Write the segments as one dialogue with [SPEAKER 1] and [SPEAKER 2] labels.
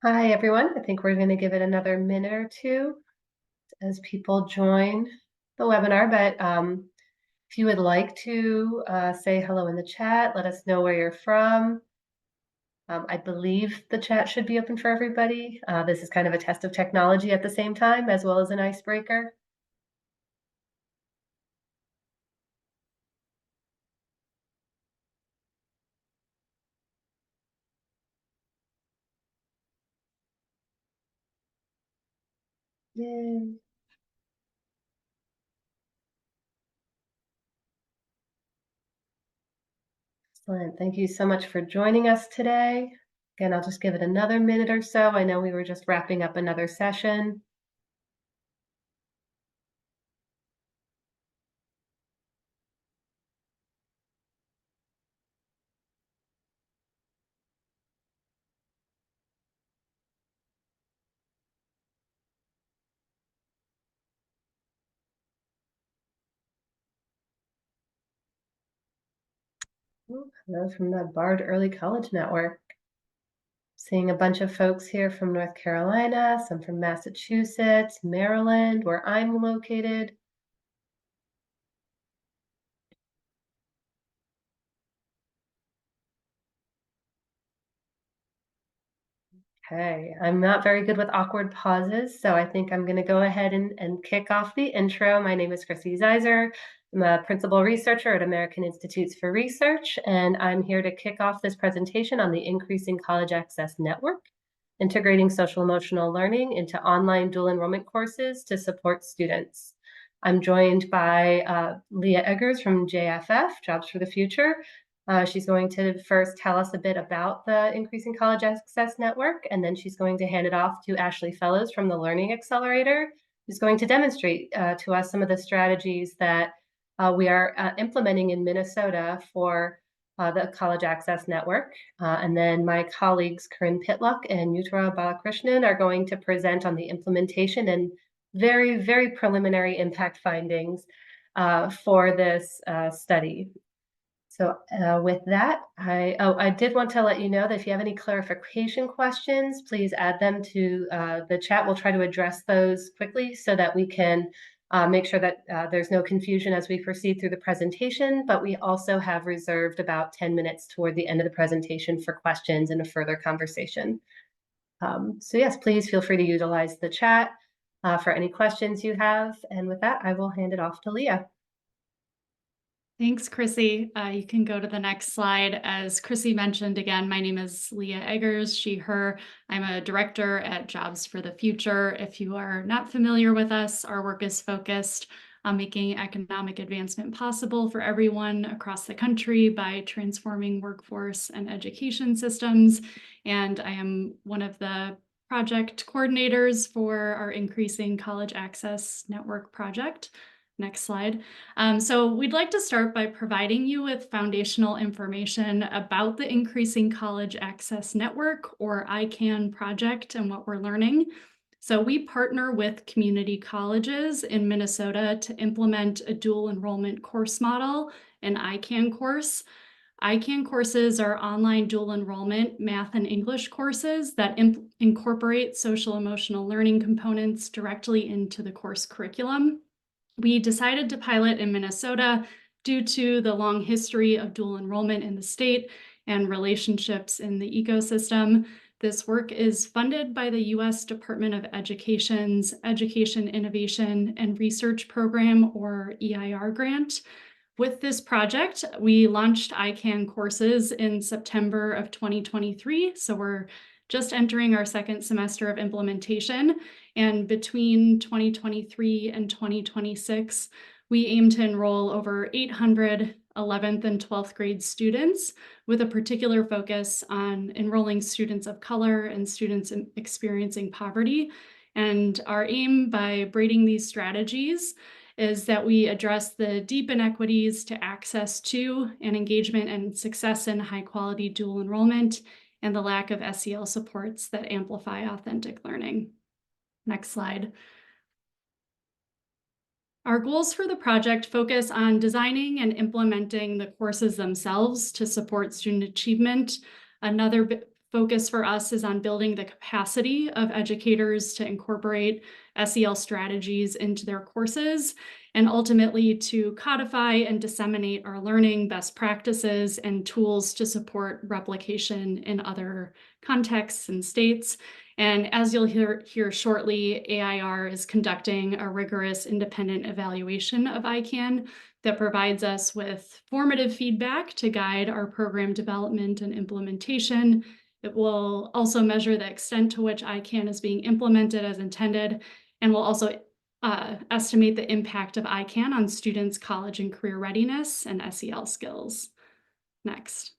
[SPEAKER 1] Hi, everyone. I think we're going to give it another minute or two as people join the webinar. But if you would like to say hello in the chat, let us know where you're from. I believe the chat should be open for everybody. This is kind of a test of technology at the same time, as well as an icebreaker. Yay. Excellent. Thank you so much for joining us today. Again, I'll just give it another minute or so. I know we were just wrapping up another session. Hello from the Bard Early College Network. Seeing a bunch of folks here from North Carolina, some from Massachusetts, Maryland, where I'm located. Okay, I'm not very good with awkward pauses, so I think I'm going to go ahead and kick off the intro. My name is Chrissy Zeiser. I'm a principal researcher at American Institutes for Research, and I'm here to kick off this presentation on the Increasing College Access Network, integrating social emotional learning into online dual enrollment courses to support students. I'm joined by Leah Eggers from JFF, Jobs for the Future. She's going to first tell us a bit about the Increasing College Access Network, and then she's going to hand it off to Ashley Fellows from the Learning Accelerator, who's going to demonstrate to us some of the strategies that we are implementing in Minnesota for the College Access Network. And then my colleagues, Corinne Pitluck and Uttara Balakrishnan, are going to present on the implementation and very, very preliminary impact findings for this study. So with that, I did want to let you know that if you have any clarification questions, please add them to the chat. We'll try to address those quickly so that we can make sure that there's no confusion as we proceed through the presentation, but we also have reserved about 10 minutes toward the end of the presentation for questions and a further conversation. So yes, please feel free to utilize the chat for any questions you have. And with that, I will hand it off to Leah.
[SPEAKER 2] Thanks, Chrissy. You can go to the next slide. As Chrissy mentioned, again, my name is Leah Eggers, she, her. I'm a director at Jobs for the Future. If you are not familiar with us, our work is focused on making economic advancement possible for everyone across the country by transforming workforce and education systems. And I am one of the project coordinators for our Increasing College Access Network project. Next slide. So we'd like to start by providing you with foundational information about the Increasing College Access Network, or ICANN project, and what we're learning. So we partner with community colleges in Minnesota to implement a dual enrollment course model, an ICANN course. ICANN courses are online dual enrollment math and English courses that incorporate social emotional learning components directly into the course curriculum. We decided to pilot in Minnesota due to the long history of dual enrollment in the state and relationships in the ecosystem. This work is funded by the U.S. Department of Education's Education Innovation and Research Program, or EIR grant. With this project, we launched ICANN courses in September of 2023, so we're just entering our second semester of implementation. And between 2023 and 2026, we aim to enroll over 800 11th and 12th grade students, with a particular focus on enrolling students of color and students experiencing poverty. And our aim by braiding these strategies is that we address the deep inequities to access to and engagement and success in high quality dual enrollment, and the lack of SEL supports that amplify authentic learning. Next slide. Our goals for the project focus on designing and implementing the courses themselves to support student achievement. Another focus for us is on building the capacity of educators to incorporate SEL strategies into their courses, and ultimately to codify and disseminate our learning best practices and tools to support replication in other contexts and states. And as you'll hear shortly, AIR is conducting a rigorous independent evaluation of ICANN that provides us with formative feedback to guide our program development and implementation. It will also measure the extent to which ICANN is being implemented as intended, and will also estimate the impact of ICANN on students' college and career readiness and SEL skills. Next.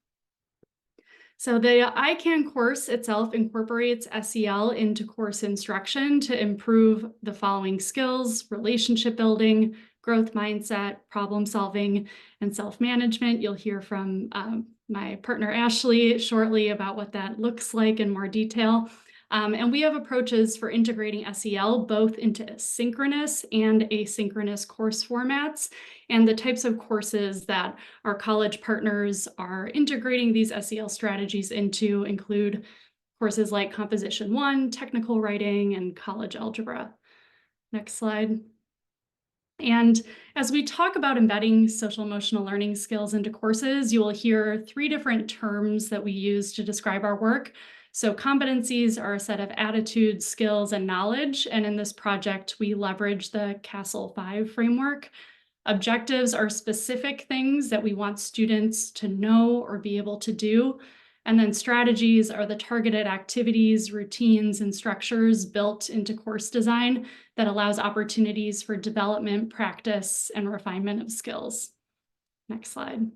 [SPEAKER 2] So the ICANN course itself incorporates SEL into course instruction to improve the following skills: relationship building, growth mindset, problem solving, and self-management. You'll hear from my partner Ashley shortly about what that looks like in more detail. And we have approaches for integrating SEL both into synchronous and asynchronous course formats. And the types of courses that our college partners are integrating these SEL strategies into include courses like Composition 1, Technical Writing, and College Algebra. Next slide. And as we talk about embedding social emotional learning skills into courses, you will hear 3 different terms that we use to describe our work. So competencies are a set of attitudes, skills, and knowledge. And in this project, we leverage the CASEL 5 framework. Objectives are specific things that we want students to know or be able to do. And then strategies are the targeted activities, routines, and structures built into course design that allows opportunities for development, practice, and refinement of skills. Next slide.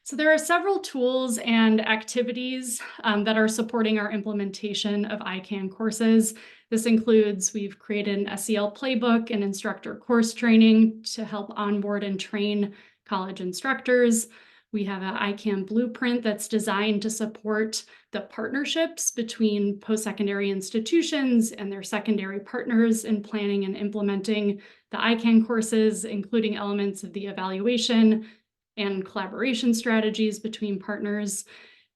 [SPEAKER 2] So there are several tools and activities that are supporting our implementation of ICANN courses. This includes, we've created an SEL playbook and instructor course training to help onboard and train college instructors. We have an ICANN blueprint that's designed to support the partnerships between post-secondary institutions and their secondary partners in planning and implementing the ICANN courses, including elements of the evaluation and collaboration strategies between partners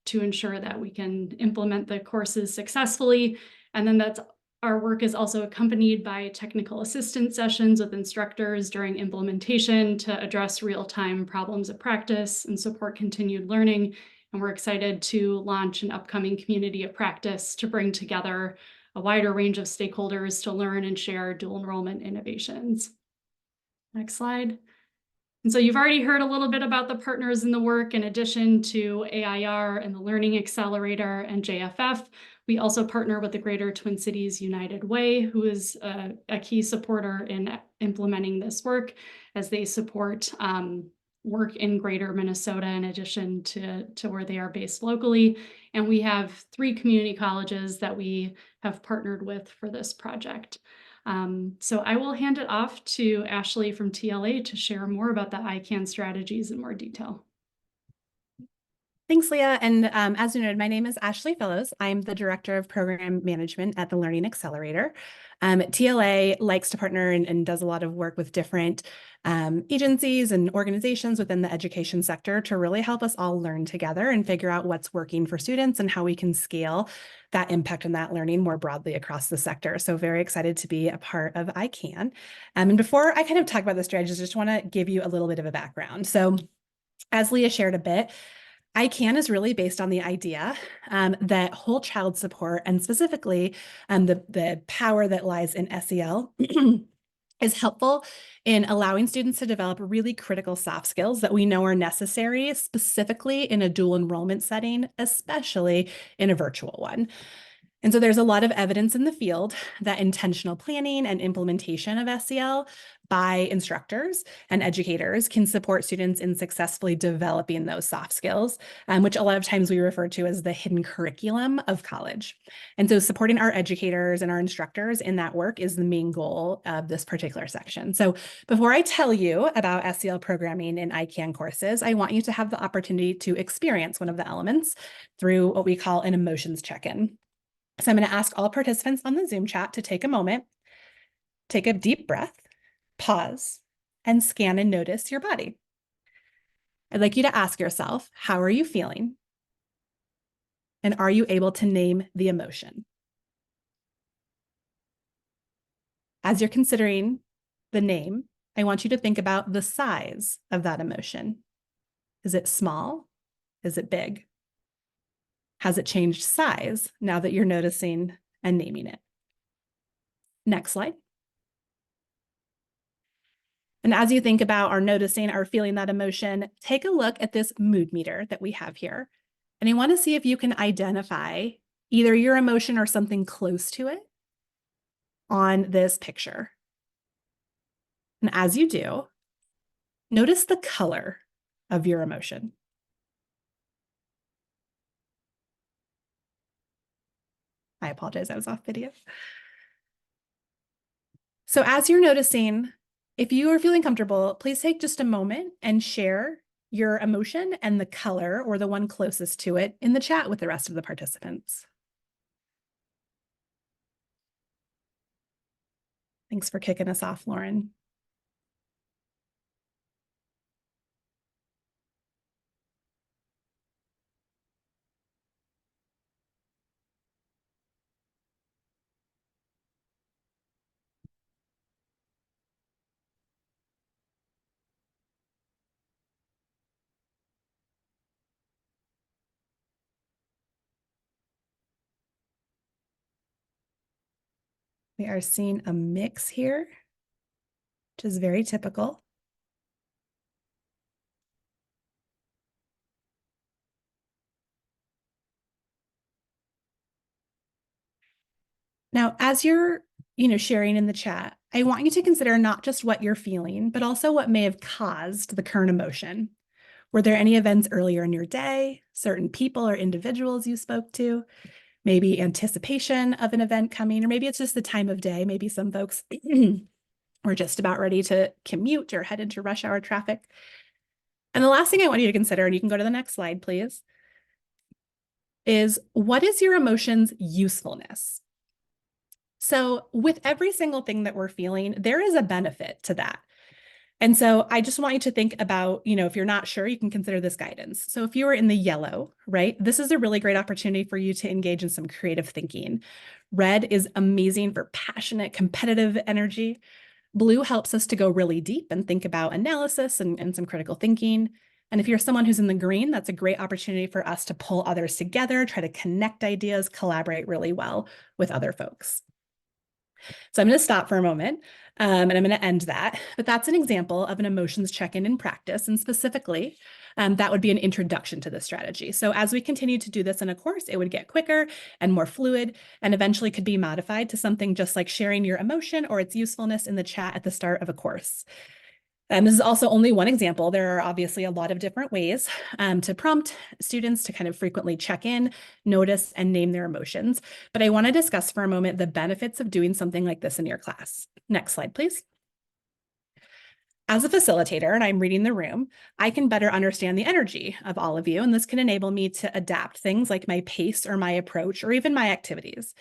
[SPEAKER 2] to ensure that we can implement the courses successfully. And then our work is also accompanied by technical assistance sessions with instructors during implementation to address real-time problems of practice and support continued learning. And we're excited to launch an upcoming community of practice to bring together a wider range of stakeholders to learn and share dual enrollment innovations. Next slide. And so you've already heard a little bit about the partners in the work. In addition to AIR and the Learning Accelerator and JFF, we also partner with the Greater Twin Cities United Way, who is a key supporter in implementing this work as they support work in Greater Minnesota in addition to where they are based locally. And we have 3 community colleges that we have partnered with for this project. So I will hand it off to Ashley from TLA to share more about the ICANN strategies in more detail.
[SPEAKER 3] Thanks, Leah. And as you noted, my name is Ashley Fellows. I'm the Director of Program Management at the Learning Accelerator. TLA likes to partner and does a lot of work with different agencies and organizations within the education sector to really help us all learn together and figure out what's working for students and how we can scale that impact and that learning more broadly across the sector. So very excited to be a part of ICANN. And before I kind of talk about the strategies, I just want to give you a little bit of a background. So as Leah shared a bit, ICANN is really based on the idea that whole child support, and specifically the power that lies in SEL, is helpful in allowing students to develop really critical soft skills that we know are necessary, specifically in a dual enrollment setting, especially in a virtual one. And so there's a lot of evidence in the field that intentional planning and implementation of SEL by instructors and educators can support students in successfully developing those soft skills, which a lot of times we refer to as the hidden curriculum of college. And so supporting our educators and our instructors in that work is the main goal of this particular section. So before I tell you about SEL programming in ICANN courses, I want you to have the opportunity to experience one of the elements through what we call an emotions check-in. So I'm going to ask all participants on the Zoom chat to take a moment, take a deep breath, pause, and scan and notice your body. I'd like you to ask yourself, how are you feeling? And are you able to name the emotion? As you're considering the name, I want you to think about the size of that emotion. Is it small? Is it big? Has it changed size now that you're noticing and naming it? Next slide. And as you think about or noticing or feeling that emotion, take a look at this mood meter that we have here. And I want to see if you can identify either your emotion or something close to it on this picture. And as you do, notice the color of your emotion. I apologize, I was off video. So as you're noticing, if you are feeling comfortable, please take just a moment and share your emotion and the color or the one closest to it in the chat with the rest of the participants. Thanks for kicking us off, Lauren. We are seeing a mix here, which is very typical. Now, as you're, sharing in the chat, I want you to consider not just what you're feeling, but also what may have caused the current emotion. Were there any events earlier in your day, certain people or individuals you spoke to, maybe anticipation of an event coming, or maybe it's just the time of day. Maybe some folks were just about ready to commute or head into rush hour traffic. And the last thing I want you to consider, and you can go to the next slide, please, is what is your emotion's usefulness? So with every single thing that we're feeling, there is a benefit to that. And so I just want you to think about, if you're not sure, you can consider this guidance. So if you were in the yellow, right, this is a really great opportunity for you to engage in some creative thinking. Red is amazing for passionate, competitive energy. Blue helps us to go really deep and think about analysis and some critical thinking. And if you're someone who's in the green, that's a great opportunity for us to pull others together, try to connect ideas, collaborate really well with other folks. So I'm going to stop for a moment and I'm going to end that. But that's an example of an emotions check-in in practice. And specifically, that would be an introduction to this strategy. So as we continue to do this in a course, it would get quicker and more fluid and eventually could be modified to something just like sharing your emotion or its usefulness in the chat at the start of a course. This is also only one example. There are obviously a lot of different ways to prompt students to kind of frequently check in, notice, and name their emotions. But I want to discuss for a moment the benefits of doing something like this in your class. Next slide, please. As a facilitator, and I'm reading the room, I can better understand the energy of all of you, and this can enable me to adapt things like my pace or my approach or even my activities.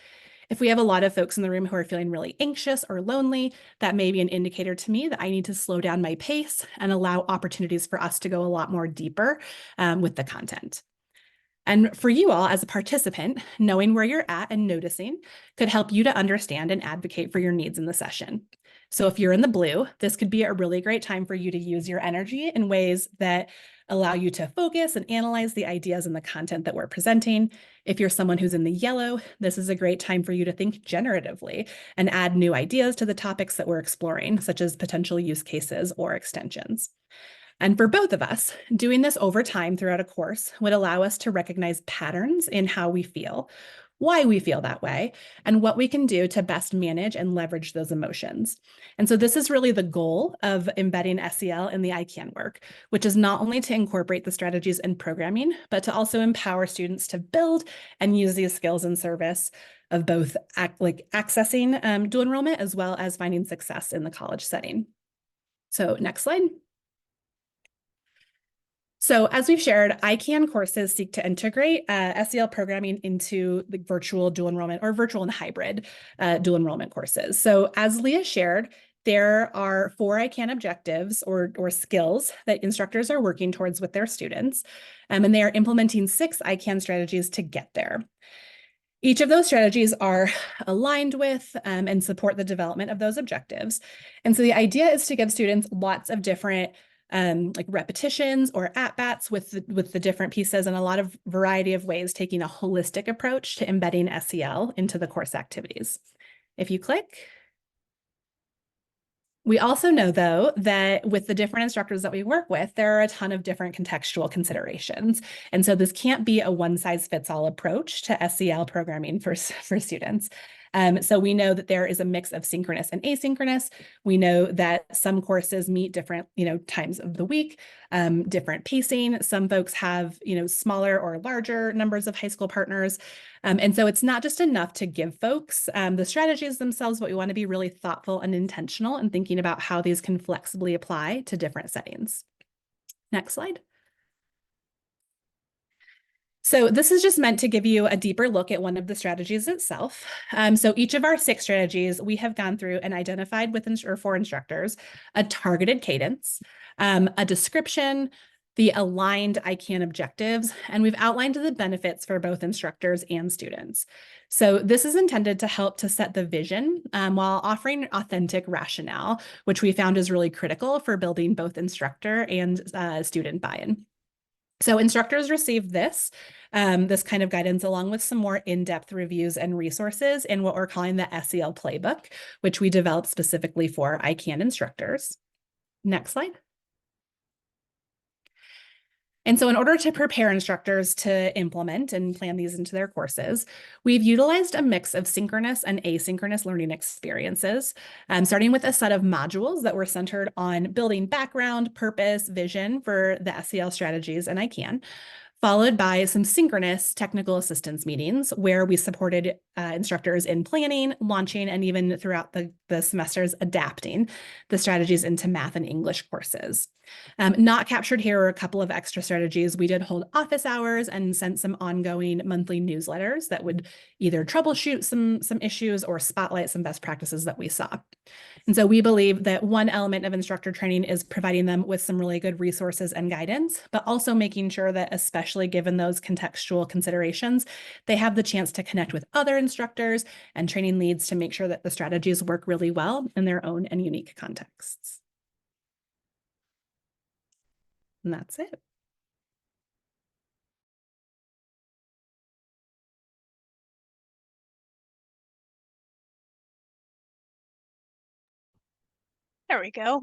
[SPEAKER 3] If we have a lot of folks in the room who are feeling really anxious or lonely, that may be an indicator to me that I need to slow down my pace and allow opportunities for us to go a lot more deeper with the content. And for you all as a participant, knowing where you're at and noticing could help you to understand and advocate for your needs in the session. So if you're in the blue, this could be a really great time for you to use your energy in ways that allow you to focus and analyze the ideas and the content that we're presenting. If you're someone who's in the yellow, this is a great time for you to think generatively and add new ideas to the topics that we're exploring, such as potential use cases or extensions. And for both of us, doing this over time throughout a course would allow us to recognize patterns in how we feel, why we feel that way, and what we can do to best manage and leverage those emotions. And so this is really the goal of embedding SEL in the ICANN work, which is not only to incorporate the strategies in programming, but to also empower students to build and use these skills in service of both accessing dual enrollment as well as finding success in the college setting. So next slide. So as we've shared, ICANN courses seek to integrate SEL programming into the virtual dual enrollment or virtual and hybrid dual enrollment courses. So as Leah shared, there are 4 ICANN objectives or skills that instructors are working towards with their students, and they are implementing 6 ICANN strategies to get there. Each of those strategies are aligned with and support the development of those objectives. And so the idea is to give students lots of different like repetitions or at-bats with the different pieces, and a lot of variety of ways, taking a holistic approach to embedding SEL into the course activities. If you click. We also know, though, that with the different instructors that we work with, there are a ton of different contextual considerations. And so this can't be a one-size-fits-all approach to SEL programming for students. So we know that there is a mix of synchronous and asynchronous. We know that some courses meet different, times of the week, different pacing. Some folks have, smaller or larger numbers of high school partners. And so it's not just enough to give folks the strategies themselves, but we want to be really thoughtful and intentional in thinking about how these can flexibly apply to different settings. Next slide. So this is just meant to give you a deeper look at one of the strategies itself. So each of our 6 strategies, we have gone through and identified with for instructors a targeted cadence, a description, the aligned ICANN objectives, and we've outlined the benefits for both instructors and students. So this is intended to help to set the vision while offering authentic rationale, which we found is really critical for building both instructor and student buy-in. So instructors receive this kind of guidance along with some more in-depth reviews and resources in what we're calling the SEL playbook, which we developed specifically for ICANN instructors. Next slide. And so in order to prepare instructors to implement and plan these into their courses, we've utilized a mix of synchronous and asynchronous learning experiences, starting with a set of modules that were centered on building background, purpose, vision for the SEL strategies and ICANN, followed by some synchronous technical assistance meetings where we supported instructors in planning, launching, and even throughout the semesters adapting the strategies into math and English courses. Not captured here are a couple of extra strategies. We did hold office hours and sent some ongoing monthly newsletters that would either troubleshoot some issues or spotlight some best practices that we saw. And so we believe that one element of instructor training is providing them with some really good resources and guidance, but also making sure that, especially given those contextual considerations, they have the chance to connect with other instructors and training leads to make sure that the strategies work really well in their own and unique contexts. And that's it.
[SPEAKER 4] There we go.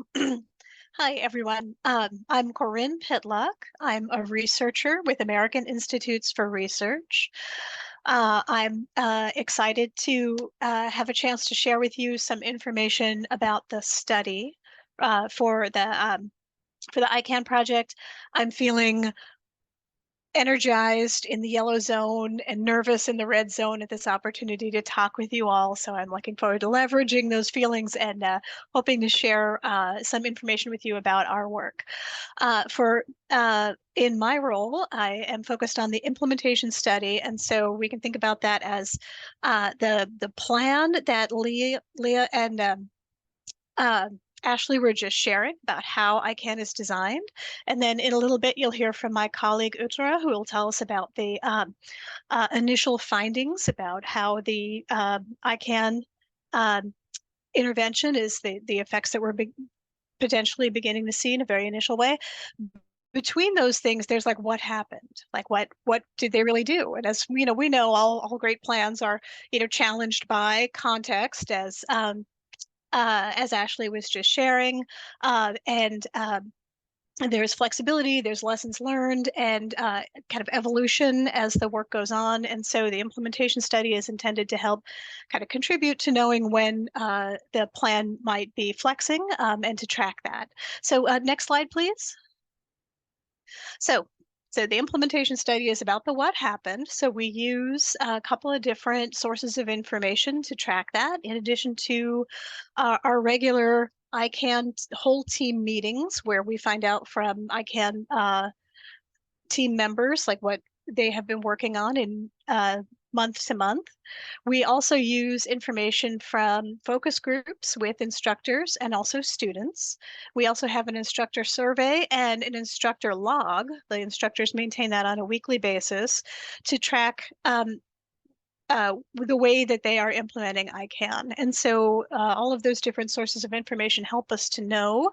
[SPEAKER 4] Hi, everyone. I'm Corinne Pitlock. I'm a researcher with American Institutes for Research. I'm excited to have a chance to share with you some information about the study for the ICANN project. I'm feeling energized in the yellow zone and nervous in the red zone at this opportunity to talk with you all. So I'm looking forward to leveraging those feelings and hoping to share some information with you about our work. In my role, I am focused on the implementation study. And so we can think about that as the plan that Leah and Ashley were just sharing about how ICANN is designed. And then in a little bit, you'll hear from my colleague Uttara, who will tell us about the initial findings about how the ICANN intervention is the effects that we're potentially beginning to see in a very initial way. Between those things, there's like what happened, like what did they really do? And as we know all great plans are challenged by context, as Ashley was just sharing, and there's flexibility, there's lessons learned, and kind of evolution as the work goes on. And so the implementation study is intended to help kind of contribute to knowing when the plan might be flexing and to track that. So next slide, please. So the implementation study is about the what happened. So we use a couple of different sources of information to track that, in addition to our regular ICANN whole team meetings, where we find out from ICANN team members like what they have been working on in month to month. We also use information from focus groups with instructors and also students. We also have an instructor survey and an instructor log. The instructors maintain that on a weekly basis to track the way that they are implementing ICANN. And so all of those different sources of information help us to know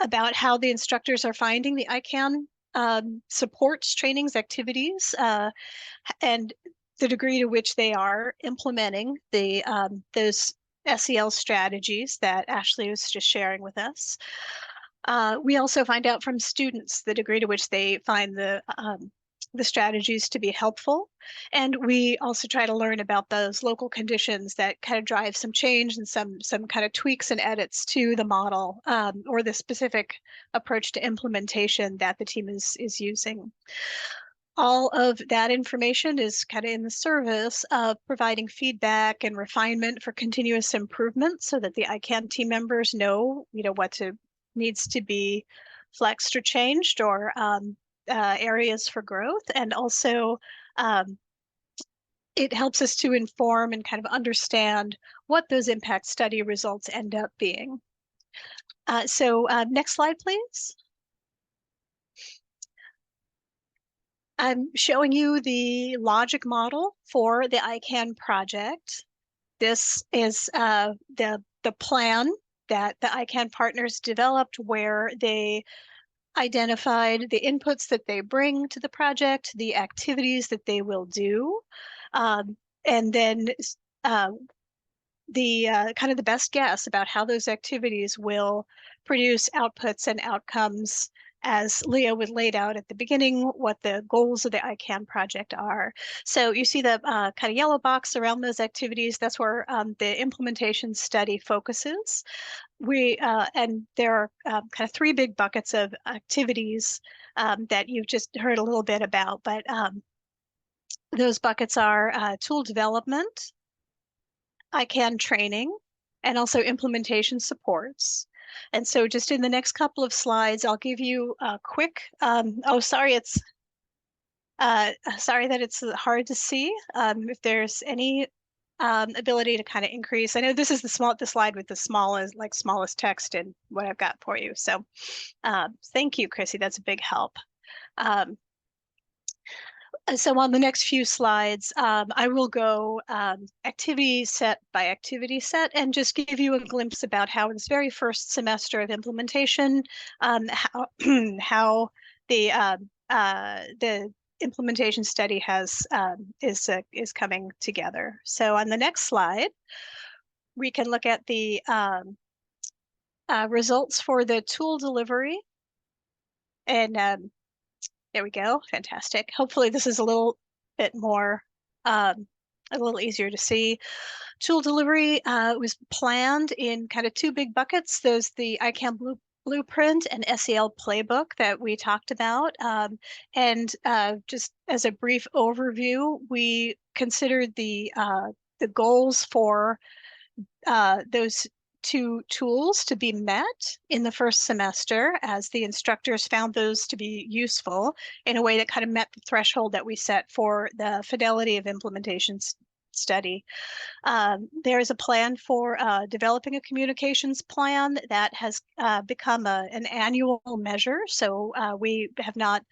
[SPEAKER 4] about how the instructors are finding the ICANN supports, trainings, activities, and the degree to which they are implementing the those SEL strategies that Ashley was just sharing with us. We also find out from students the degree to which they find the strategies to be helpful. And we also try to learn about those local conditions that kind of drive some change and some kind of tweaks and edits to the model or the specific approach to implementation that the team is using. All of that information is kind of in the service of providing feedback and refinement for continuous improvement so that the ICANN team members know, what needs to be flexed or changed or areas for growth. And also it helps us to inform and kind of understand what those impact study results end up being. So next slide, please. I'm showing you the logic model for the ICANN project. This is the plan that the ICANN partners developed, where they identified the inputs that they bring to the project, the activities that they will do, and then the kind of the best guess about how those activities will produce outputs and outcomes, as Leah was laid out at the beginning, what the goals of the ICANN project are. So you see the kind of yellow box around those activities. That's where the implementation study focuses. And there are kind of three big buckets of activities that you've just heard a little bit about, but those buckets are tool development, ICANN training, and also implementation supports. And so just in the next couple of slides, I'll give you a quick, sorry that it's hard to see. If there's any ability to kind of increase. I know this is the slide with the smallest text in what I've got for you. So thank you, Chrissy. That's a big help. So on the next few slides, I will go activity set by activity set and just give you a glimpse about how in this very first semester of implementation, how the implementation study is coming together. So on the next slide, we can look at the results for the tool delivery. And there we go, fantastic. Hopefully this is a little bit more, a little easier to see. Tool delivery was planned in kind of two big buckets. There's the ICANN blueprint and SEL playbook that we talked about. And just as a brief overview, we considered the goals for those two tools to be met in the first semester, as the instructors found those to be useful in a way that kind of met the threshold that we set for the fidelity of implementation study. There is a plan for developing a communications plan that has become an annual measure. So we have not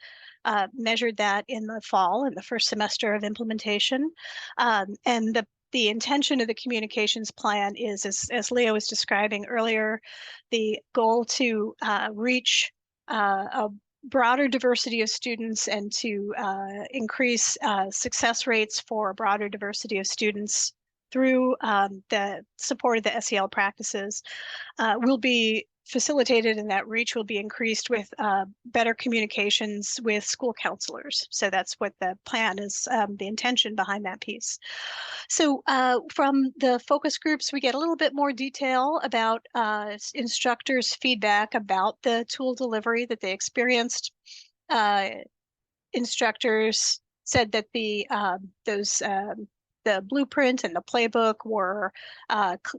[SPEAKER 4] measured that in the fall, in the first semester of implementation. And the intention of the communications plan is, as Leah was describing earlier, the goal to reach a broader diversity of students and to increase success rates for a broader diversity of students through the support of the SEL practices will be facilitated, and that reach will be increased with better communications with school counselors. So that's what the plan is, the intention behind that piece. So from the focus groups, we get a little bit more detail about instructors' feedback about the tool delivery that they experienced. Instructors said that the blueprint and the playbook were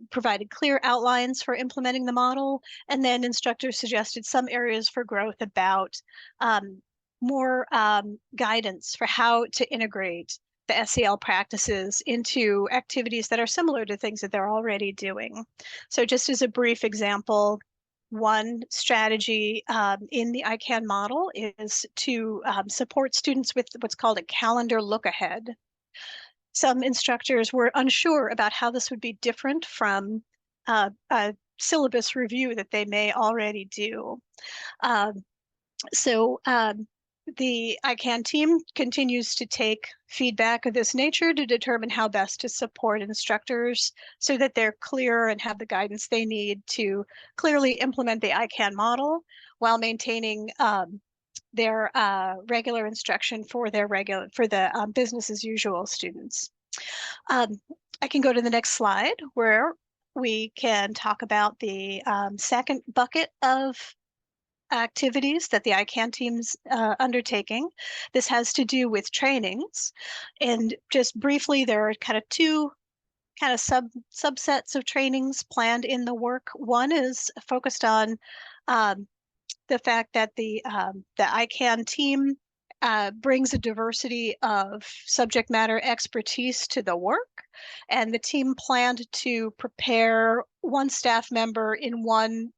[SPEAKER 4] provided clear outlines for implementing the model, and then instructors suggested some areas for growth about more guidance for how to integrate the SEL practices into activities that are similar to things that they're already doing. So just as a brief example, one strategy in the ICANN model is to support students with what's called a calendar look ahead. Some instructors were unsure about how this would be different from a syllabus review that they may already do. So the ICANN team continues to take feedback of this nature to determine how best to support instructors so that they're clear and have the guidance they need to clearly implement the ICANN model while maintaining their regular instruction for the business as usual students. I can go to the next slide where we can talk about the second bucket of activities that the ICANN team's undertaking. This has to do with trainings. And just briefly, there are kind of two kind of subsets of trainings planned in the work. One is focused on the fact that the ICANN team brings a diversity of subject matter expertise to the work, and the team planned to prepare one staff member in one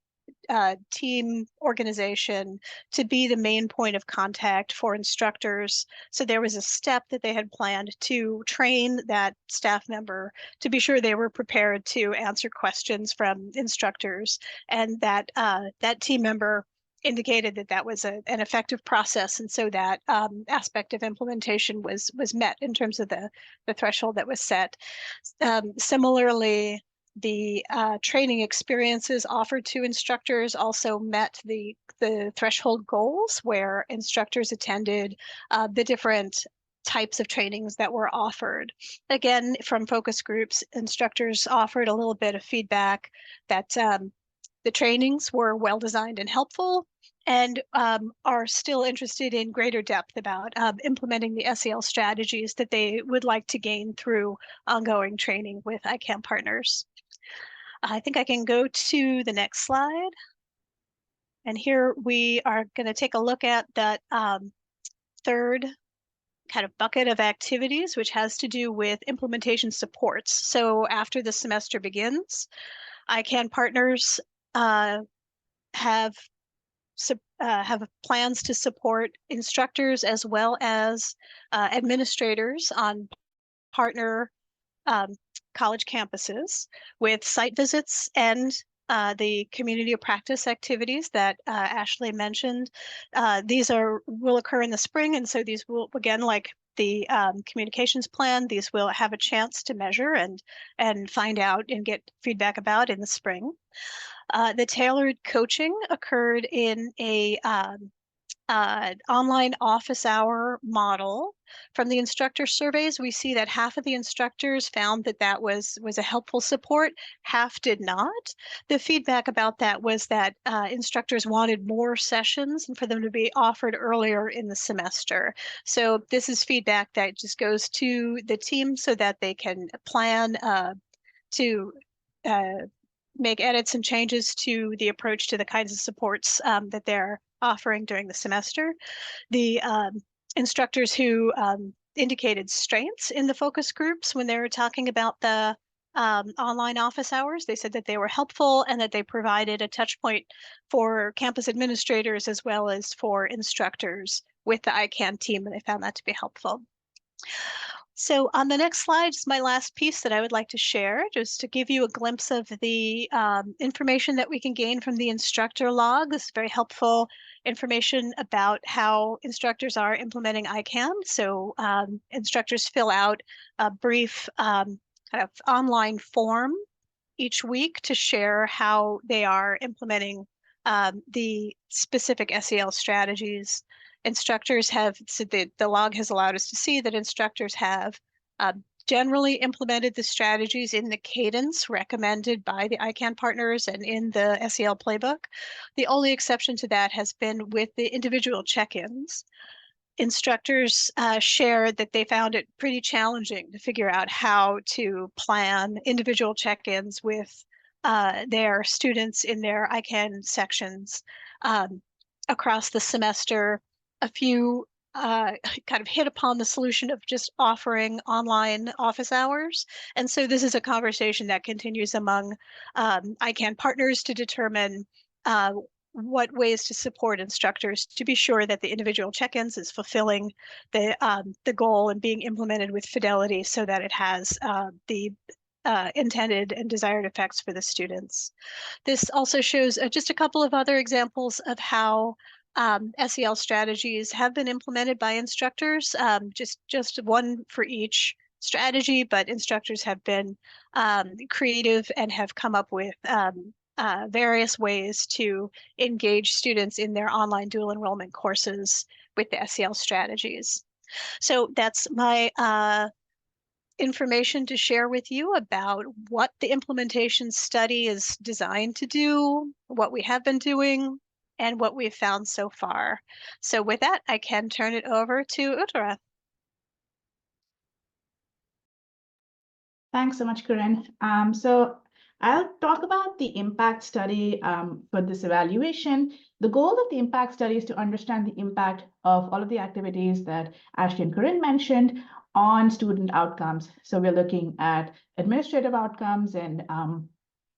[SPEAKER 4] team organization to be the main point of contact for instructors. So there was a step that they had planned to train that staff member to be sure they were prepared to answer questions from instructors, and that that team member indicated that that was an effective process, and so that aspect of implementation was met in terms of the threshold that was set. Similarly, the training experiences offered to instructors also met the threshold goals, where instructors attended the different types of trainings that were offered. Again, from focus groups, instructors offered a little bit of feedback that the trainings were well designed and helpful, and are still interested in greater depth about implementing the SEL strategies that they would like to gain through ongoing training with ICANN partners. I think I can go to the next slide. And here we are going to take a look at that third kind of bucket of activities, which has to do with implementation supports. So after the semester begins, ICANN partners have plans to support instructors as well as administrators on partner college campuses with site visits and the community of practice activities that Ashley mentioned. These will occur in the spring, and so these will, again, like the communications plan, these will have a chance to measure and find out and get feedback about in the spring. The tailored coaching occurred in a online office hour model. From the instructor surveys, we see that half of the instructors found that that was a helpful support, half did not. The feedback about that was that instructors wanted more sessions and for them to be offered earlier in the semester. So this is feedback that just goes to the team so that they can plan to make edits and changes to the approach to the kinds of supports that they're offering during the semester. The instructors who indicated strengths in the focus groups when they were talking about the online office hours, they said that they were helpful and that they provided a touch point for campus administrators as well as for instructors with the ICANN team, and they found that to be helpful. So on the next slide is my last piece that I would like to share, just to give you a glimpse of the information that we can gain from the instructor log. This is very helpful information about how instructors are implementing ICANN. So instructors fill out a brief kind of online form each week to share how they are implementing the specific SEL strategies. Instructors have, so the log has allowed us to see that instructors have generally implemented the strategies in the cadence recommended by the ICANN partners and in the SEL playbook. The only exception to that has been with the individual check-ins. Instructors shared that they found it pretty challenging to figure out how to plan individual check-ins with their students in their ICANN sections across the semester. A few kind of hit upon the solution of just offering online office hours. And so this is a conversation that continues among ICANN partners to determine what ways to support instructors to be sure that the individual check-ins is fulfilling the goal and being implemented with fidelity so that it has the intended and desired effects for the students. This also shows just a couple of other examples of how SEL strategies have been implemented by instructors, just one for each strategy, but instructors have been creative and have come up with various ways to engage students in their online dual enrollment courses with the SEL strategies. So that's my information to share with you about what the implementation study is designed to do, what we have been doing, and what we've found so far. So with that, I can turn it over to Uttara.
[SPEAKER 5] Thanks so much, Corinne. So I'll talk about the impact study for this evaluation. The goal of the impact study is to understand the impact of all of the activities that Ashley and Corinne mentioned on student outcomes. So we're looking at administrative outcomes and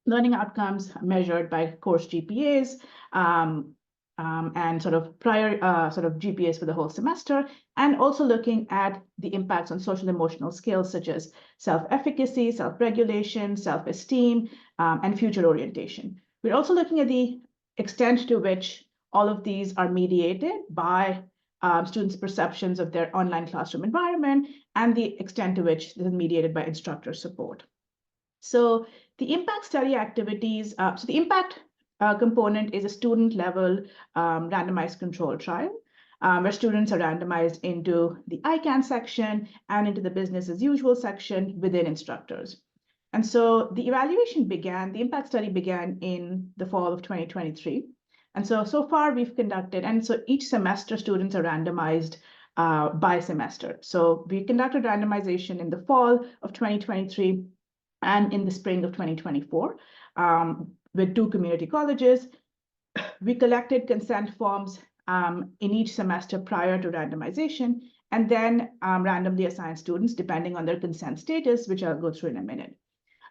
[SPEAKER 5] learning outcomes measured by course GPAs and sort of prior sort of GPAs for the whole semester, and also looking at the impacts on social emotional skills such as self-efficacy, self-regulation, self-esteem, and future orientation. We're also looking at the extent to which all of these are mediated by students' perceptions of their online classroom environment and the extent to which this is mediated by instructor support. So the impact study activities, so the impact component is a student-level randomized control trial where students are randomized into the ICANN section and into the business as usual section within instructors. And so the evaluation began, the impact study began in the fall of 2023. And so far we've conducted, and so each semester students are randomized by semester. So we conducted randomization in the fall of 2023 and in the spring of 2024 with 2 community colleges. We collected consent forms in each semester prior to randomization, and then randomly assigned students depending on their consent status, which I'll go through in a minute.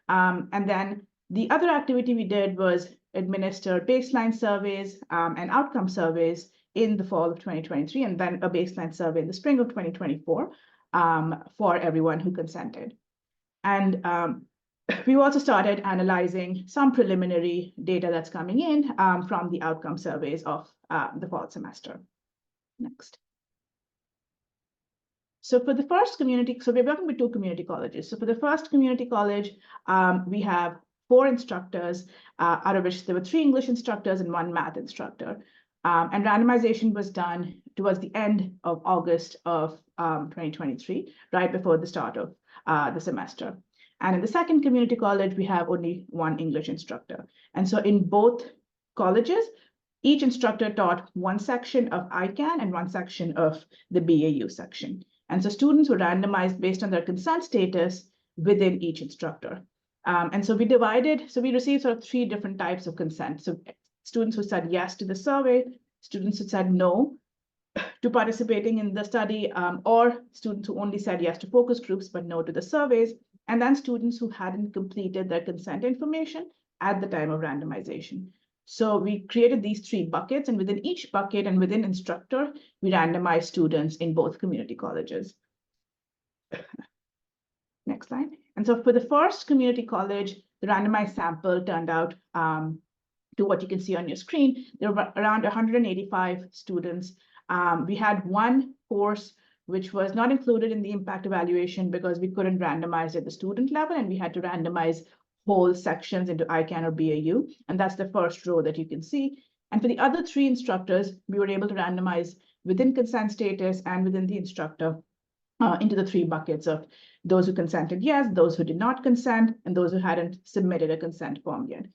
[SPEAKER 5] And then the other activity we did was administer baseline surveys and outcome surveys in the fall of 2023, and then a baseline survey in the spring of 2024 for everyone who consented. And we also started analyzing some preliminary data that's coming in from the outcome surveys of the fall semester. Next. So for the first community, so we're working with 2 community colleges. So for the first community college, we have 4 instructors, out of which there were 3 English instructors and 1 math instructor. And randomization was done towards the end of August of 2023, right before the start of the semester. And in the second community college, we have only 1 English instructor. And so in both colleges, each instructor taught 1 section of ICANN and 1 section of the BAU section. And so students were randomized based on their consent status within each instructor. And so we divided, so we received sort of 3 different types of consent. So students who said yes to the survey, students who said no to participating in the study, or students who only said yes to focus groups but no to the surveys, and then students who hadn't completed their consent information at the time of randomization. So we created these 3 buckets, and within each bucket and within instructor, we randomized students in both community colleges. Next slide. And so for the first community college, the randomized sample turned out to what you can see on your screen. There were around 185 students. We had 1 course which was not included in the impact evaluation because we couldn't randomize at the student level, and we had to randomize whole sections into ICANN or BAU, and that's the first row that you can see. And for the other 3 instructors, we were able to randomize within consent status and within the instructor into the 3 buckets of those who consented yes, those who did not consent, and those who hadn't submitted a consent form yet.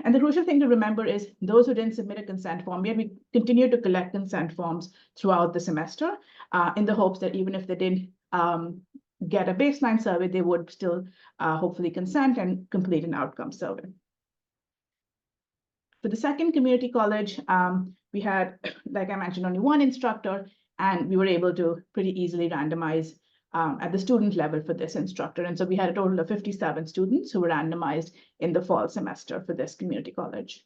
[SPEAKER 5] And the crucial thing to remember is those who didn't submit a consent form yet, we continue to collect consent forms throughout the semester in the hopes that even if they didn't get a baseline survey, they would still hopefully consent and complete an outcome survey. For the second community college, we had, like I mentioned, only 1 instructor, And we were able to pretty easily randomize at the student level for this instructor. And so we had a total of 57 students who were randomized in the fall semester for this community college.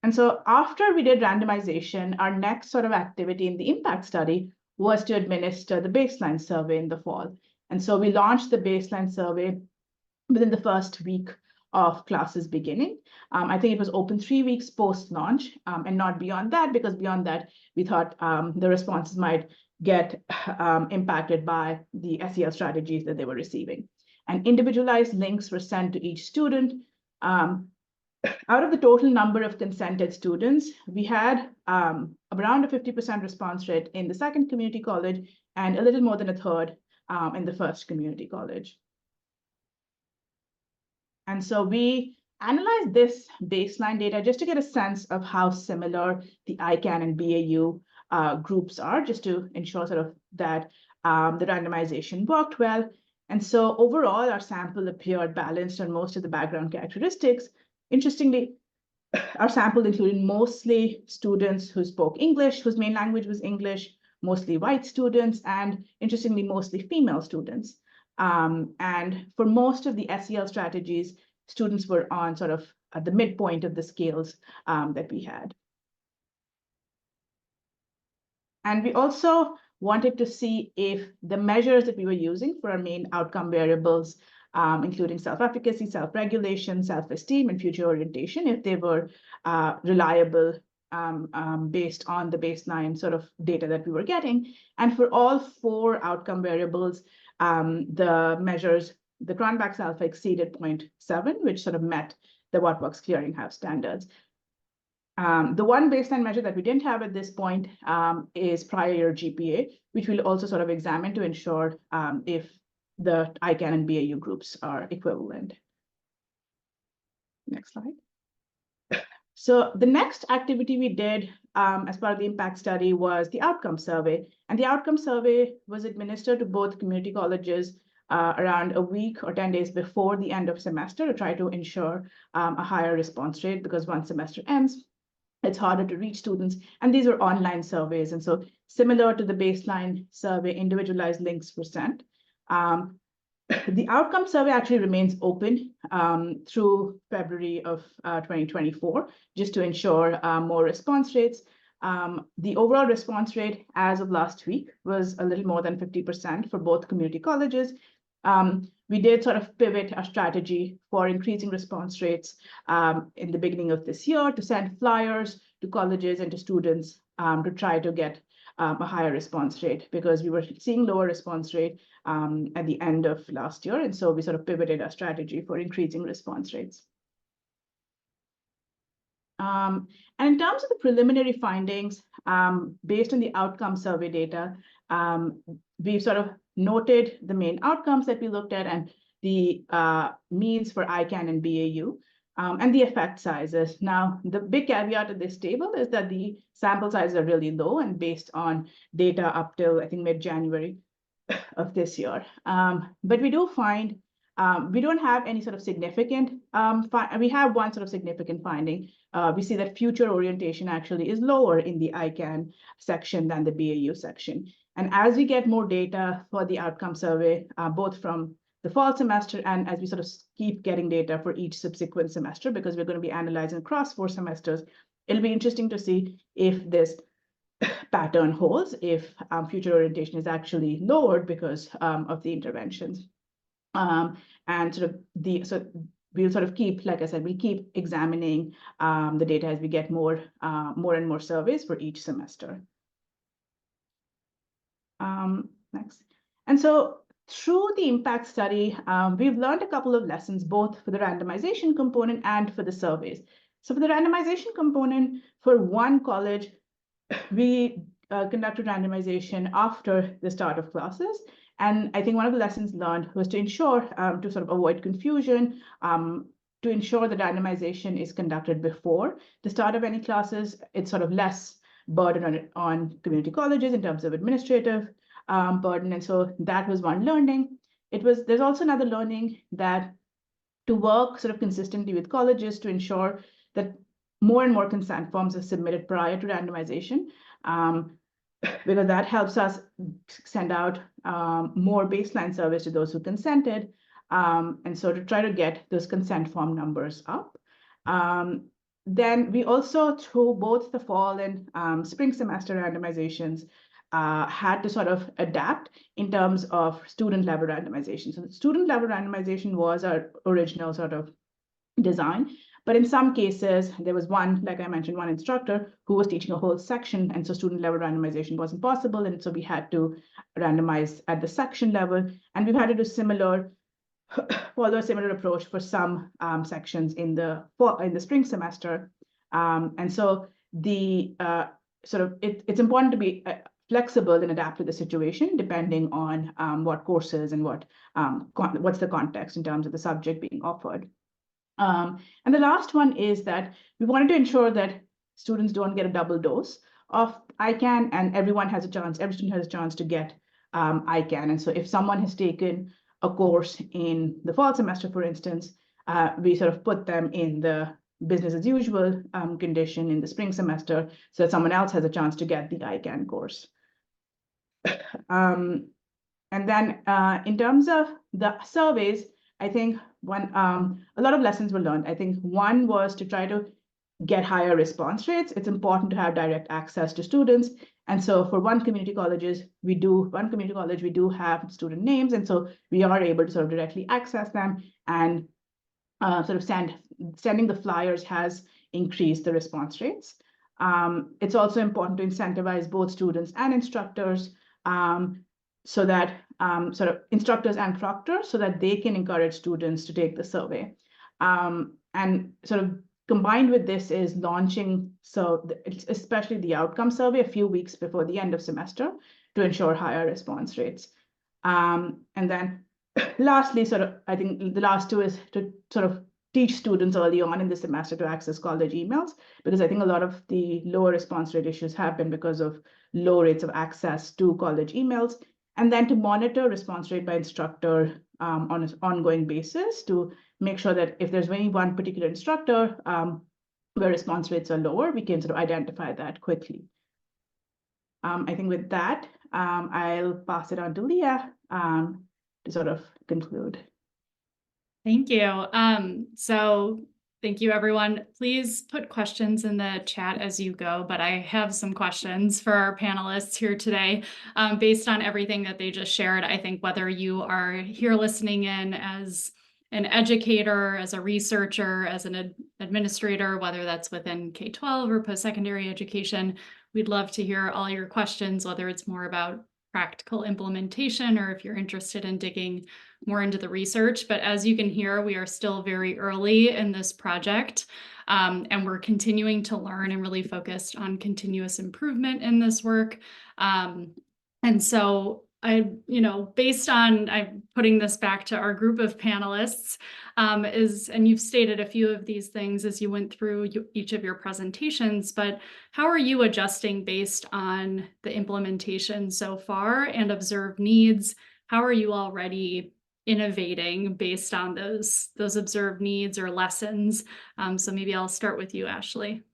[SPEAKER 5] And so after we did randomization, our next sort of activity in the impact study was to administer the baseline survey in the fall. And so we launched the baseline survey within the first week of classes beginning. I think it was open 3 weeks post-launch and not beyond that, because beyond that, we thought the responses might get impacted by the SEL strategies that they were receiving. And individualized links were sent to each student. Out of the total number of consented students, we had around a 50% response rate in the second community college and a little more than a third in the first community college. And so we analyzed this baseline data just to get a sense of how similar the ICANN and BAU groups are, just to ensure sort of that the randomization worked well. And so overall, our sample appeared balanced on most of the background characteristics. Interestingly, our sample included mostly students who spoke English, whose main language was English, mostly white students, and interestingly, mostly female students. And for most of the SEL strategies, students were on sort of at the midpoint of the scales that we had. And we also wanted to see if the measures that we were using for our main outcome variables, including self-efficacy, self-regulation, self-esteem, and future orientation, if they were reliable based on the baseline sort of data that we were getting. And for all 4 outcome variables, the measures, the Cronbach's alpha exceeded 0.7, which sort of met the What Works Clearinghouse standards. The one baseline measure that we didn't have at this point is prior year GPA, which we'll also sort of examine to ensure if the ICANN and BAU groups are equivalent. Next slide. So the next activity we did as part of the impact study was the outcome survey. And the outcome survey was administered to both community colleges around a week or 10 days before the end of semester to try to ensure a higher response rate, because once semester ends, it's harder to reach students. And these were online surveys. And so similar to the baseline survey, individualized links were sent. The outcome survey actually remains open through February of 2024, just to ensure more response rates. The overall response rate as of last week was a little more than 50% for both community colleges. We did sort of pivot our strategy for increasing response rates in the beginning of this year to send flyers to colleges and to students to try to get a higher response rate, because we were seeing lower response rate at the end of last year. And so we sort of pivoted our strategy for increasing response rates. And in terms of the preliminary findings, based on the outcome survey data, we've sort of noted the main outcomes that we looked at and the means for ICANN and BAU. And the effect sizes. Now, the big caveat of this table is that the sample sizes are really low and based on data up till, I think, mid-January of this year. But we do find, we don't have any sort of significant, we have one sort of significant finding. We see that future orientation actually is lower in the ICANN section than the BAU section. And as we get more data for the outcome survey, both from the fall semester and as we sort of keep getting data for each subsequent semester, because we're going to be analyzing across 4 semesters, it'll be interesting to see if this pattern holds, if future orientation is actually lowered because of the interventions. And sort of we'll sort of keep, like I said, we'll keep examining the data as we get more and more surveys for each semester. Next. And so through the impact study, we've learned a couple of lessons, both for the randomization component and for the surveys. So for the randomization component, for one college, we conducted randomization after the start of classes. And I think one of the lessons learned was to ensure, to sort of avoid confusion, to ensure that randomization is conducted before the start of any classes. It's sort of less burden on community colleges in terms of administrative burden. And so that was one learning. There's also another learning that to work sort of consistently with colleges to ensure that more and more consent forms are submitted prior to randomization, because that helps us send out more baseline surveys to those who consented. And so to try to get those consent form numbers up. Then we also, through both the fall and spring semester randomizations, had to sort of adapt in terms of student level randomization. So the student level randomization was our original sort of design. But in some cases, there was one, like I mentioned, one instructor who was teaching a whole section, and so student level randomization wasn't possible. And so we had to randomize at the section level. And we've had to do follow a similar approach for some sections in the spring semester. And so the it's important to be flexible and adapt to the situation depending on what courses and what's the context in terms of the subject being offered. And the last one is that we wanted to ensure that students don't get a double dose of ICANN, and every student has a chance to get ICANN. And so if someone has taken a course in the fall semester, for instance, we sort of put them in the business as usual condition in the spring semester so that someone else has a chance to get the ICANN course. And then in terms of the surveys, I think a lot of lessons were learned. I think one was to try to get higher response rates. It's important to have direct access to students. And so for one community college, we do have student names. And so we are able to sort of directly access them, and sort of sending the flyers has increased the response rates. It's also important to incentivize both students and instructors, so that sort of instructors and proctors, so that they can encourage students to take the survey. And sort of combined with this is launching, especially the outcome survey a few weeks before the end of semester to ensure higher response rates. And then lastly, I think the last two is to sort of teach students early on in the semester to access college emails, because I think a lot of the lower response rate issues happen because of low rates of access to college emails. And then to monitor response rate by instructor on an ongoing basis to make sure that if there's any one particular instructor where response rates are lower, we can sort of identify that quickly. I think with that, I'll pass it on to Leah to sort of conclude.
[SPEAKER 2] Thank you. So thank you, everyone. Please put questions in the chat as you go, but I have some questions for our panelists here today. Based on everything that they just shared, I think whether you are here listening in as an educator, as a researcher, as an administrator, whether that's within K-12 or post-secondary education, we'd love to hear all your questions, whether it's more about practical implementation or if you're interested in digging more into the research. But as you can hear, we are still very early in this project, and we're continuing to learn and really focused on continuous improvement in this work. And so I'm putting this back to our group of panelists, and you've stated a few of these things as you went through each of your presentations, but how are you adjusting based on the implementation so far and observed needs? How are you already innovating based on those observed needs or lessons? So maybe I'll start with you, Ashley.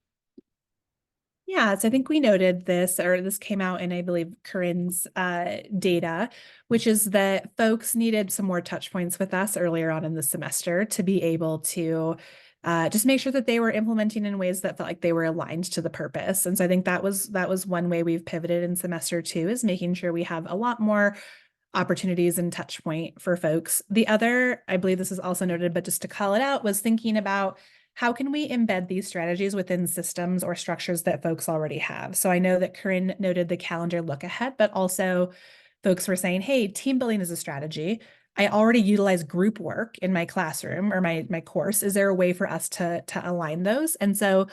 [SPEAKER 3] Yeah, so I think we noted this, or this came out in, I believe, Corinne's data, which is that folks needed some more touch points with us earlier on in the semester to be able to just make sure that they were implementing in ways that felt like they were aligned to the purpose. And so I think that was one way we've pivoted in semester 2, is making sure we have a lot more opportunities and touch point for folks. The other, I believe this is also noted, but just to call it out, was thinking about how can we embed these strategies within systems or structures that folks already have? So I know that Corinne noted the calendar look ahead, but also folks were saying, hey, team building is a strategy. I already utilize group work in my classroom or my course. Is there a way for us to align those? And so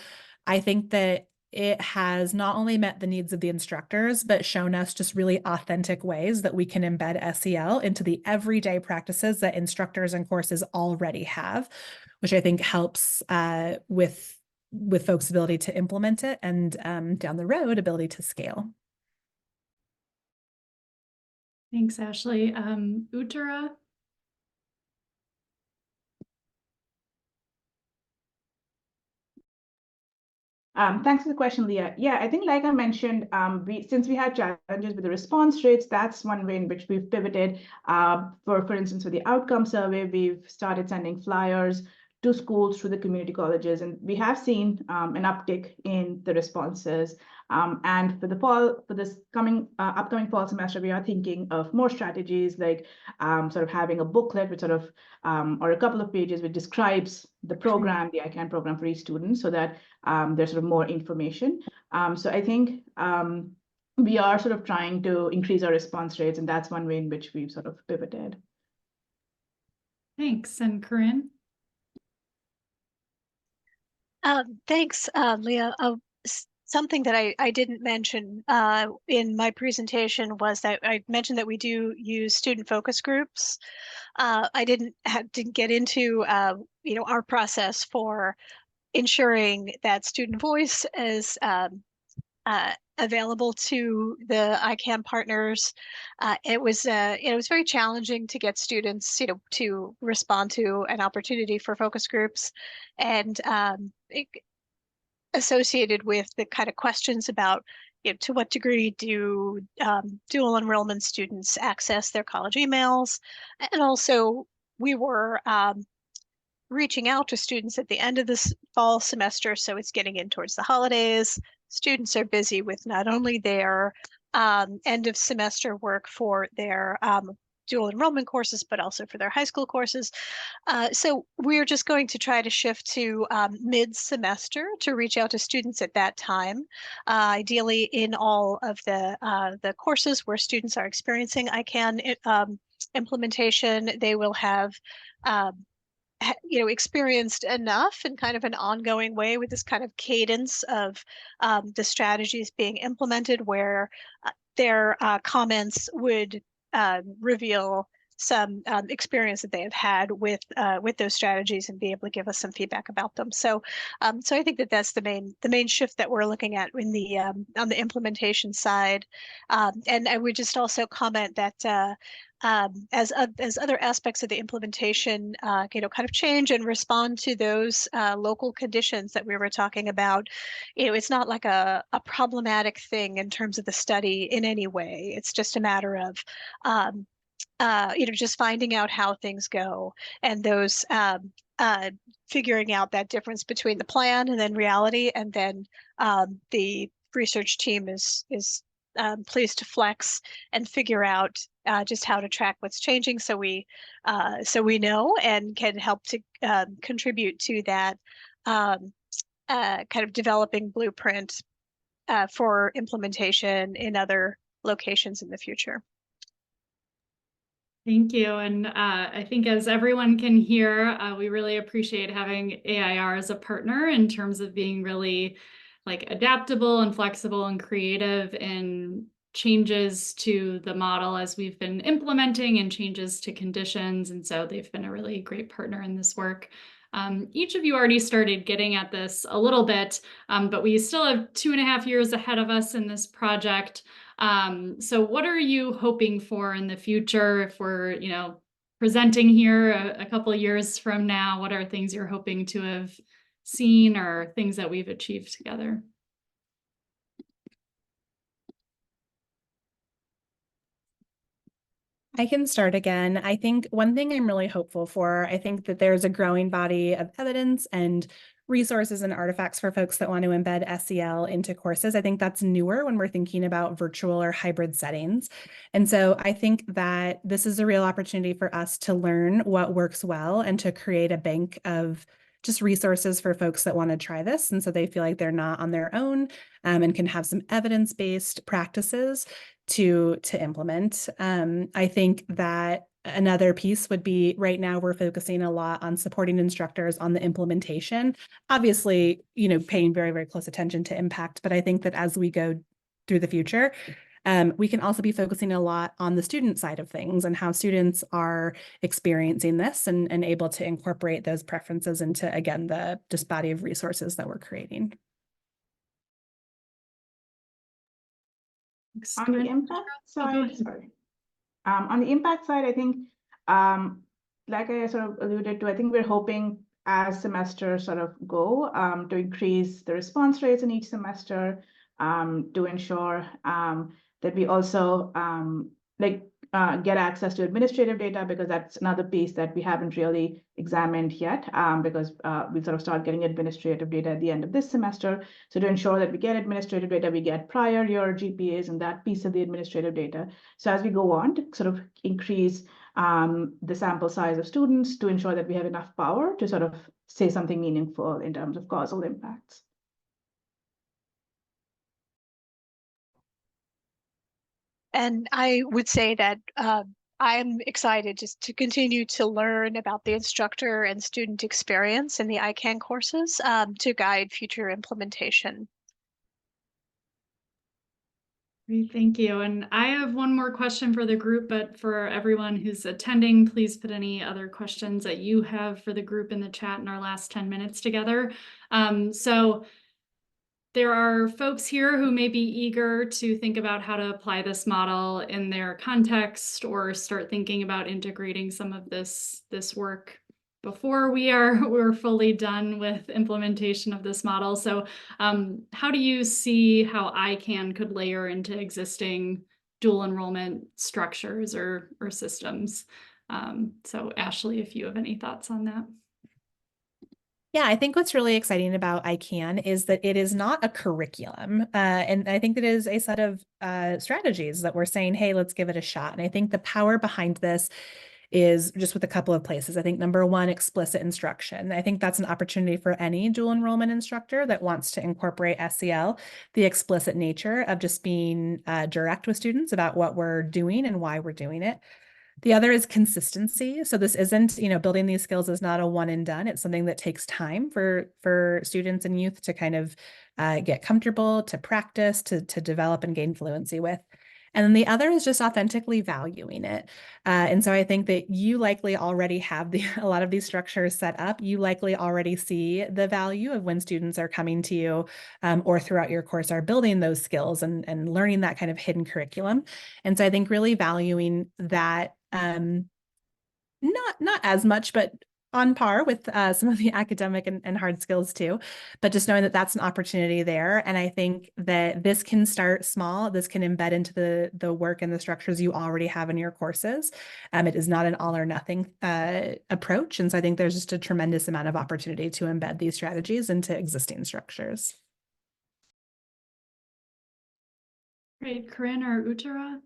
[SPEAKER 3] I think that it has not only met the needs of the instructors, but shown us just really authentic ways that we can embed SEL into the everyday practices that instructors and courses already have, which I think helps with folks' ability to implement it and down the road, ability to scale.
[SPEAKER 2] Thanks, Ashley. Uttara?
[SPEAKER 5] Thanks for the question, Leah. Yeah, I think like I mentioned, since we had challenges with the response rates, that's one way in which we've pivoted. For instance, with the outcome survey, we've started sending flyers to schools through the community colleges, and we have seen an uptick in the responses. And for the fall, for this upcoming fall semester, we are thinking of more strategies like sort of having a booklet with or a couple of pages which describes the program, the ICANN program for each student, so that there's sort of more information. So I think we are sort of trying to increase our response rates, and that's one way in which we've sort of pivoted.
[SPEAKER 2] Thanks. And Corinne?
[SPEAKER 4] Thanks, Leah. Something that I didn't mention in my presentation was that I mentioned that we do use student focus groups. I didn't get into our process for ensuring that student voice is available to the ICANN partners. It was very challenging to get students to respond to an opportunity for focus groups, and associated with the kind of questions about to what degree do dual enrollment students access their college emails, and also we were reaching out to students at the end of this fall semester, so it's getting in towards the holidays. Students are busy with not only their end of semester work for their dual enrollment courses, but also for their high school courses. So we're just going to try to shift to mid-semester to reach out to students at that time, ideally in all of the courses where students are experiencing ICANN implementation. They will have experienced enough in kind of an ongoing way with this kind of cadence of the strategies being implemented, where their comments would reveal some experience that they have had with those strategies and be able to give us some feedback about them. So I think that that's the main shift that we're looking at in the on the implementation side. And I would just also comment that as other aspects of the implementation kind of change and respond to those local conditions that we were talking about, it's not like a problematic thing in terms of the study in any way. It's just a matter of just finding out how things go, and those figuring out that difference between the plan and then reality, and then the research team is pleased to flex and figure out just how to track what's changing, so we know and can help to contribute to that kind of developing blueprint for implementation in other locations in the future.
[SPEAKER 2] Thank you. And I think as everyone can hear, we really appreciate having AIR as a partner in terms of being really adaptable and flexible and creative in changes to the model as we've been implementing and changes to conditions. And so they've been a really great partner in this work. Each of you already started getting at this a little bit, but we still have 2.5 years ahead of us in this project. So what are you hoping for in the future? If we're, presenting here a couple of years from now, what are things you're hoping to have seen or things that we've achieved together?
[SPEAKER 3] I can start again. I think one thing I'm really hopeful for, I think that there's a growing body of evidence and resources and artifacts for folks that want to embed SEL into courses. I think that's newer when we're thinking about virtual or hybrid settings. And so I think that this is a real opportunity for us to learn what works well and to create a bank of just resources for folks that want to try this. And so they feel like they're not on their own and can have some evidence-based practices to implement. I think that another piece would be right now we're focusing a lot on supporting instructors on the implementation, obviously, paying very, very close attention to impact. But I think that as we go through the future, we can also be focusing a lot on the student side of things and how students are experiencing this and able to incorporate those preferences into, again, the just body of resources that we're creating.
[SPEAKER 5] On the impact side, on the impact side, I think, like I sort of alluded to, I think we're hoping as semesters sort of go, to increase the response rates in each semester, to ensure that we also get access to administrative data, because that's another piece that we haven't really examined yet, because we sort of start getting administrative data at the end of this semester. So to ensure that we get administrative data, we get prior year GPAs and that piece of the administrative data. So as we go on to sort of increase the sample size of students, to ensure that we have enough power to sort of say something meaningful in terms of causal impacts.
[SPEAKER 4] And I would say that I'm excited just to continue to learn about the instructor and student experience in the ICANN courses to guide future implementation.
[SPEAKER 2] Great, thank you. And I have one more question for the group, but for everyone who's attending, please put any other questions that you have for the group in the chat in our last 10 minutes together. So there are folks here who may be eager to think about how to apply this model in their context or start thinking about integrating some of this work before we're fully done with implementation of this model. So how do you see how ICANN could layer into existing dual enrollment structures or systems? So Ashley, if you have any thoughts on that.
[SPEAKER 3] Yeah, I think what's really exciting about ICANN is that it is not a curriculum. And I think that it is a set of strategies that we're saying, hey, let's give it a shot. And I think the power behind this is just with a couple of places. I think number one, explicit instruction. I think that's an opportunity for any dual enrollment instructor that wants to incorporate SEL, the explicit nature of just being direct with students about what we're doing and why we're doing it. The other is consistency. So this isn't, building these skills is not a one and done. It's something that takes time for students and youth to kind of get comfortable, to practice, to develop and gain fluency with. And then the other is just authentically valuing it. And so I think that you likely already have a lot of these structures set up. You likely already see the value of when students are coming to you or throughout your course are building those skills and learning that kind of hidden curriculum. And so I think really valuing that, not as much, but on par with some of the academic and hard skills too, but just knowing that that's an opportunity there. And I think that this can start small. This can embed into the work and the structures you already have in your courses. It is not an all or nothing approach. And so I think there's just a tremendous amount of opportunity to embed these strategies into existing structures.
[SPEAKER 2] Great, Corinne or Uttara?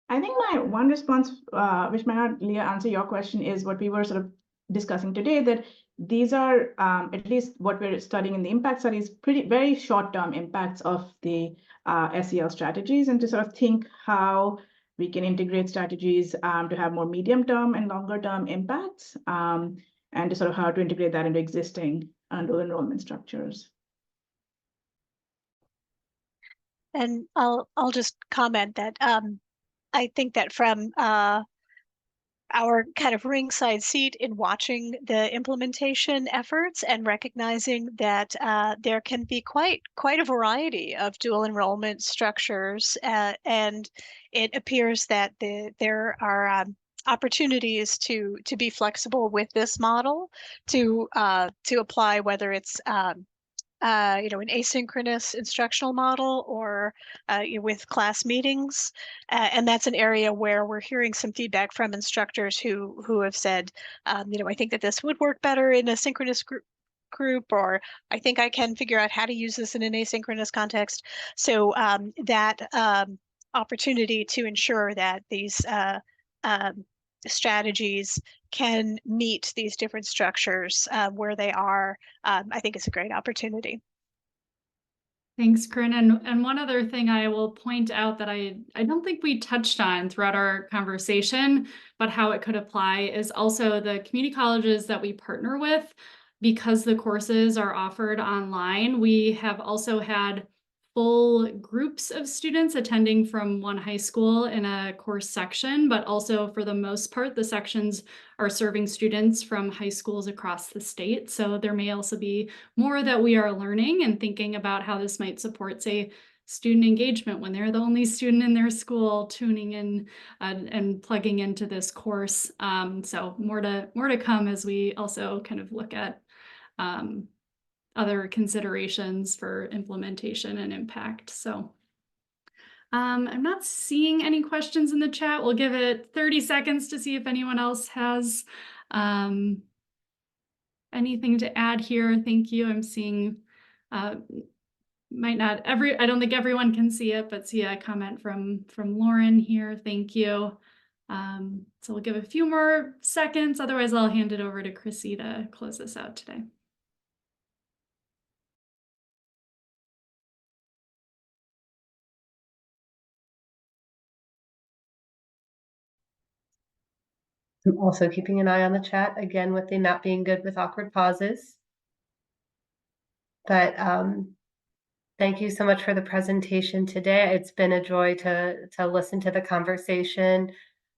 [SPEAKER 5] I think my one response, which might not, Leah, answer your question, is what we were sort of discussing today, that these are, at least what we're studying in the impact studies, very short-term impacts of the SEL strategies, and to sort of think how we can integrate strategies to have more medium-term and longer-term impacts, and to sort of how to integrate that into existing dual enrollment structures.
[SPEAKER 4] And I'll just comment that I think that from our kind of ringside seat in watching the implementation efforts and recognizing that there can be quite a variety of dual enrollment structures, and it appears that there are opportunities to be flexible with this model, to apply, whether it's an asynchronous instructional model or with class meetings. And that's an area where we're hearing some feedback from instructors who have said, I think that this would work better in a synchronous group, or I think I can figure out how to use this in an asynchronous context. So that opportunity to ensure that these strategies can meet these different structures where they are, I think is a great opportunity.
[SPEAKER 2] Thanks, Corinne. And one other thing I will point out that I don't think we touched on throughout our conversation, but how it could apply is also the community colleges that we partner with. Because the courses are offered online, we have also had full groups of students attending from one high school in a course section, but also for the most part, the sections are serving students from high schools across the state. So there may also be more that we are learning and thinking about how this might support, say, student engagement when they're the only student in their school tuning in and plugging into this course. So more to come as we also kind of look at other considerations for implementation and impact. So I'm not seeing any questions in the chat. We'll give it 30 seconds to see if anyone else has anything to add here. Thank you. I'm seeing, I don't think everyone can see it, but see a comment from Lauren here. Thank you. So we'll give a few more seconds. Otherwise, I'll hand it over to Chrissy to close this out today.
[SPEAKER 1] I'm also keeping an eye on the chat, again, with the not being good with awkward pauses. But thank you so much for the presentation today. It's been a joy to listen to the conversation.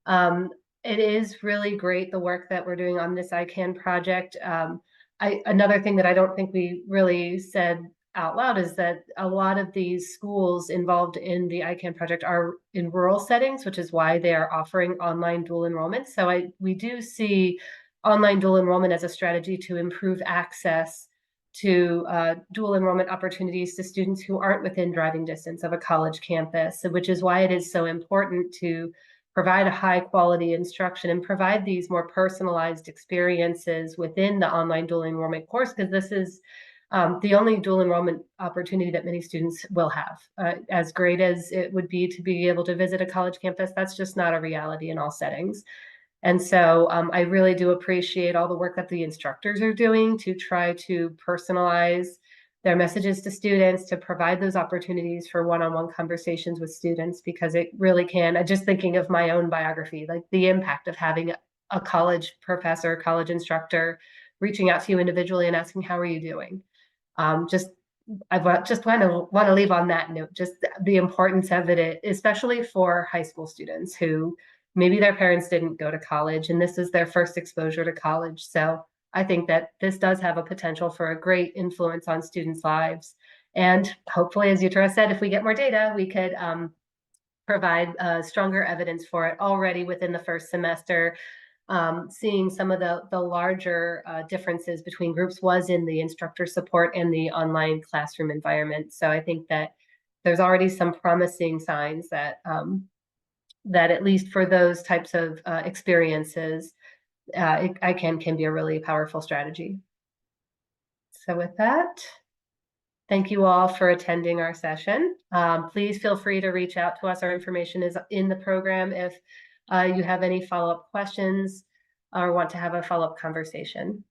[SPEAKER 1] It is really great, the work that we're doing on this ICANN project. Another thing that I don't think we really said out loud is that a lot of these schools involved in the ICANN project are in rural settings, which is why they are offering online dual enrollment. So we do see online dual enrollment as a strategy to improve access to dual enrollment opportunities to students who aren't within driving distance of a college campus, which is why it is so important to provide a high quality instruction and provide these more personalized experiences within the online dual enrollment course, because this is the only dual enrollment opportunity that many students will have. As great as it would be to be able to visit a college campus, that's just not a reality in all settings. And so I really do appreciate all the work that the instructors are doing to try to personalize their messages to students, to provide those opportunities for one-on-one conversations with students, because it really can, just thinking of my own biography, like the impact of having a college professor, college instructor reaching out to you individually and asking, how are you doing? I just want to leave on that note, just the importance of it, especially for high school students who maybe their parents didn't go to college and this is their first exposure to college. So I think that this does have a potential for a great influence on students' lives. And hopefully, as Yutara said, if we get more data, we could provide stronger evidence for it already within the first semester. Seeing some of the larger differences between groups was in the instructor support and the online classroom environment. So I think that there's already some promising signs that that at least for those types of experiences, ICANN can be a really powerful strategy. So with that, thank you all for attending our session. Please feel free to reach out to us. Our information is in the program if you have any follow-up questions or want to have a follow-up conversation.